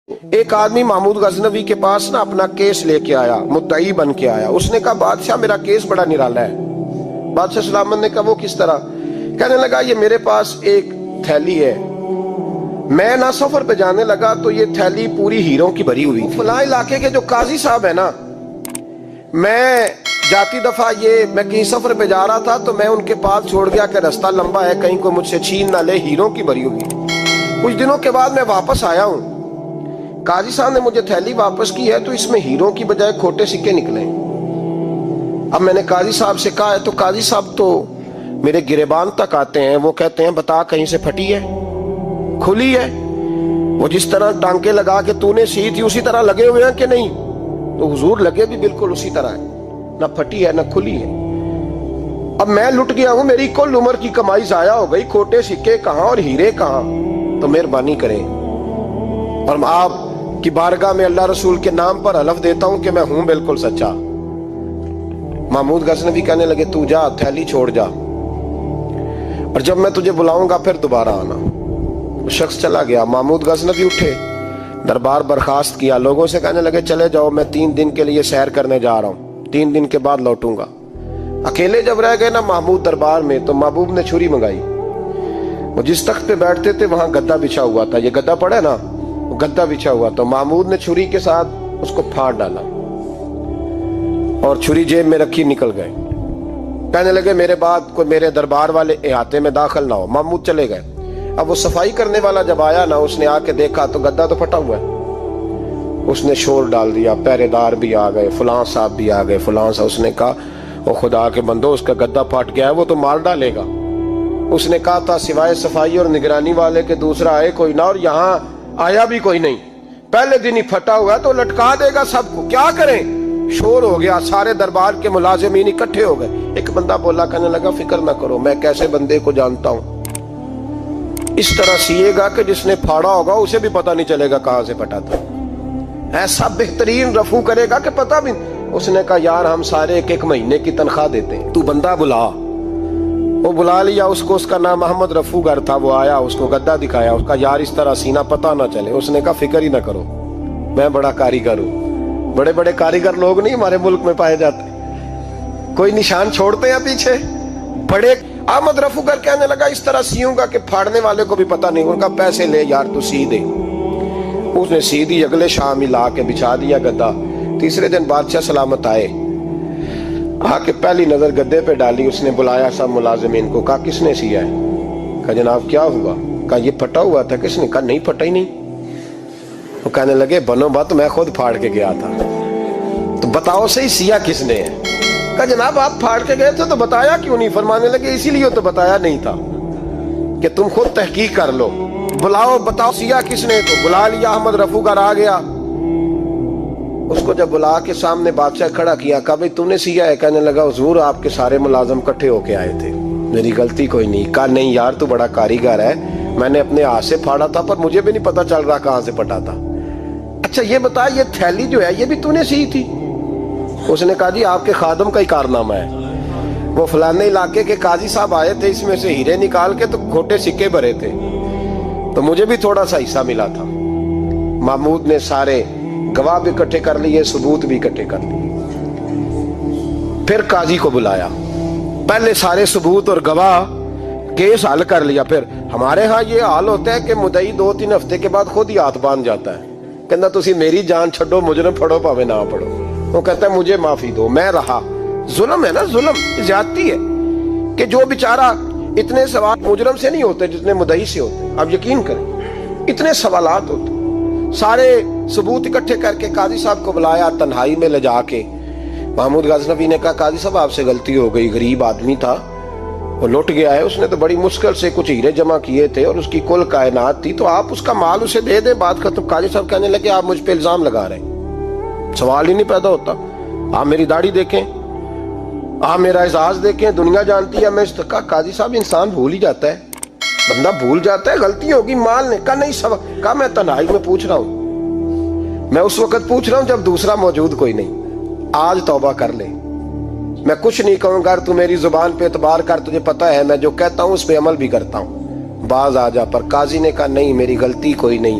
ایک آدمی محمود غزنوی کے پاس نا اپنا کیس لے کے آیا، مدعی بن کے آیا۔ اس نے کہا بادشاہ میرا کیس بڑا نرالا ہے۔ بادشاہ سلامت نے کہا وہ کس طرح؟ کہنے لگا یہ میرے پاس ایک تھیلی ہے، میں نہ سفر پہ جانے لگا تو یہ تھیلی پوری ہیروں کی بھری ہوئی تھی۔ فلاں علاقے کے جو قاضی صاحب ہے نا، میں جاتی دفعہ میں کہیں سفر پہ جا رہا تھا تو میں ان کے پاس چھوڑ گیا کہ رستہ لمبا ہے، کہیں کوئی مجھ سے چھین نہ لے، ہیروں کی بھری ہوئی۔ کچھ دنوں کے بعد میں واپس آیا ہوں، قاضی صاحب نے مجھے تھیلی واپس کی ہے تو اس میں ہیروں کی بجائے کھوٹے سکے نکلے۔ اب میں نے قاضی صاحب سے کہا ہے تو قاضی صاحب تو میرے گریبان تک آتے ہیں، وہ کہتے ہیں بتا کہیں سے پھٹی ہے، کھلی ہے؟ وہ جس طرح ٹانکے لگا کے تو نے سی تھی اسی طرح لگے ہوئے ہیں کہ نہیں؟ تو حضور لگے بھی بالکل اسی طرح ہے، نہ پھٹی ہے نہ کھلی ہے۔ اب میں لٹ گیا ہوں، میری کل عمر کی کمائی ضائع ہو گئی، کھوٹے سکے کہاں اور ہیرے کہاں؟ تو مہربانی کریں اور آپ کی بارگاہ میں اللہ رسول کے نام پر حلف دیتا ہوں کہ میں ہوں بالکل سچا۔ محمود غزنوی کہنے لگے تو جا، تھیلی چھوڑ جا، اور جب میں تجھے بلاؤں گا پھر دوبارہ آنا۔ وہ شخص چلا گیا۔ محمود غزنوی اٹھے، دربار برخاست کیا، لوگوں سے کہنے لگے چلے جاؤ، میں 3 دن کے لیے سیر کرنے جا رہا ہوں، 3 دن کے بعد لوٹوں گا۔ اکیلے جب رہ گئے نا محمود دربار میں تو محبوب نے چھری منگائی۔ وہ جس تخت پہ بیٹھتے تھے وہاں گدا بچھا ہوا تھا، یہ گدا پڑا ہے نا، وہ گدا بچھا ہوا، تو محمود نے چھری کے ساتھ اس کو پھاڑ ڈالا اور چھری جیب میں رکھی نکل گئے۔ کہنے لگے میرے بعد کوئی میرے دربار والے احاطے میں داخل نہ ہو۔ محمود چلے گئے۔ اب وہ صفائی کرنے والا جب آیا نا، اس نے آ کے دیکھا تو گدا تو پھٹا ہوا ہے۔ اس نے شور ڈال دیا، پہرے دار بھی آ گئے، فلاں صاحب بھی آ گئے، فلاں صاحب۔ اس نے کہا وہ خدا کے بندو، اس کا گدا پھٹ گیا ہے، وہ تو مار ڈالے گا۔ اس نے کہا تھا سوائے صفائی اور نگرانی والے کے دوسرا آئے کوئی نہ، اور یہاں آیا بھی کوئی نہیں، پہلے دن ہی پھٹا ہوا ہے تو لٹکا دے گا سب کو، کیا کریں؟ شور ہو گیا، سارے دربار کے ملازمین اکٹھے ہو گئے۔ ایک بندہ بولا، کہنے لگا فکر نہ کرو، میں کیسے بندے کو جانتا ہوں، اس طرح سیے گا کہ جس نے پھاڑا ہوگا اسے بھی پتہ نہیں چلے گا کہاں سے پھٹا تھا، ایسا بہترین رفو کرے گا کہ پتہ بھی۔ اس نے کہا یار ہم سارے 1 مہینے کی تنخواہ دیتے ہیں، تو بندہ بلا۔ وہ بلا لیا اس کو، اس کا نام محمد رفو گر تھا۔ وہ آیا، اس کو گدا دکھایا، اس کا یار اس طرح سینہ پتہ نہ چلے۔ اس نے کہا فکر ہی نہ کرو، میں بڑا کاریگر ہوں۔ بڑے بڑے کاریگر لوگ نہیں ہمارے ملک میں پائے جاتے، کوئی نشان چھوڑتے ہیں پیچھے بڑے۔ احمد رفو گر کہنے لگا اس طرح سیوں گا کہ پھاڑنے والے کو بھی پتہ نہیں۔ ان کا پیسے لے یار تو سی دے۔ اس نے سی دی، اگلے شام ہی لا کے بچھا دیا گدا۔ تیسرے دن بادشاہ سلامت آئے، آ کے پہلی نظر گدے پہ ڈالی۔ اس نے بلایا سب ملازمین کو، کہا کس نے سیا ہے؟ کہا جناب کیا ہوا؟ کہا یہ پھٹا ہوا تھا۔ کس نے؟ کہا نہیں پھٹا ہی نہیں۔ وہ کہنے لگے بنو بات، میں خود پھاڑ کے گیا تھا، تو بتاؤ صحیح سیا کس نے ہے؟ کہا جناب آپ پھاڑ کے گئے تھے تو بتایا کیوں نہیں؟ فرمانے لگے اسی لیے تو بتایا نہیں تھا کہ تم خود تحقیق کر لو، بلاؤ بتاؤ سیا کس نے۔ تو بلا لیا، احمد رفو گر آ گیا۔ اس کو جب بلا کے سامنے بادشاہ کھڑا کیا، کہا بھئی تم نے سیا ہے؟ کہنے لگا حضور آپ کے سارے ملازم کٹھے ہو کے آئے تھے، میری غلطی کوئی نہیں۔ کہا نہیں یار تو بڑا کاریگر ہے، میں نے اپنے ہاتھ سے پھاڑا تھا پر مجھے بھی نہیں پتا چل رہا کہاں سے پھٹا تھا۔ اچھا یہ بتا یہ تھیلی جو ہے یہ بھی تو نے سی تھی؟ اس نے کہا جی آپ کے خادم کا ہی کارنامہ ہے، وہ فلانے علاقے کے قاضی صاحب آئے تھے، اس میں سے ہیرے نکال کے تو کھوٹے سکے بھرے تھے، تو مجھے بھی تھوڑا سا حصہ ملا تھا۔ محمود نے سارے گواہ بھی اکٹھے کر لیے، ثبوت بھی اکٹھے کر لیے۔ پھر قاضی کو بلایا، پہلے سارے ثبوت اور گواہ کیس حل کر لیا۔ پھر ہمارے ہاں یہ حال ہوتا ہے کہ مدعی 2-3 ہفتے کے بعد خود ہی ہاتھ باندھ جاتا ہے، کہنا تسی میری جان چھڈو، مجرم پھڑو پاوے نہ پڑھو۔ وہ کہتا ہے مجھے معافی دو، میں رہا۔ ظلم ہے نا، ظلم زیادتی ہے کہ جو بیچارہ اتنے سوال مجرم سے نہیں ہوتے جتنے مدعی سے ہوتے۔ اب یقین کریں اتنے سوالات ہوتے۔ سارے ثبوت اکٹھے کر کے قاضی صاحب کو بلایا، تنہائی میں لے جا کے محمود غزنوی نے کہا قاضی صاحب آپ سے غلطی ہو گئی، غریب آدمی تھا، وہ لٹ گیا ہے، اس نے تو بڑی مشکل سے کچھ ہیرے جمع کیے تھے اور اس کی کل کائنات تھی، تو آپ اس کا مال اسے دے دیں، بات ختم۔ قاضی صاحب کہنے لگے آپ مجھ پہ الزام لگا رہے ہیں، سوال ہی نہیں پیدا ہوتا۔ آپ میری داڑھی دیکھیں، آپ میرا اعزاز دیکھیں، دنیا جانتی ہے میں اس کا۔ قاضی صاحب انسان بھول ہی جاتا ہے، بندہ بھول جاتا ہے، غلطی ہوگی، مال نے کہا نہیں سب۔ کہا میں تنہائی میں پوچھ رہا ہوں، میں اس وقت پوچھ رہا ہوں جب دوسرا موجود کوئی نہیں، آج توبہ کر لے، میں کچھ نہیں کہوں گا، تو میری زبان پہ اعتبار کر، تجھے پتہ ہے میں جو کہتا ہوں اس پہ عمل بھی کرتا ہوں، باز آ جا۔ پر قاضی نے کہا نہیں میری غلطی کوئی نہیں،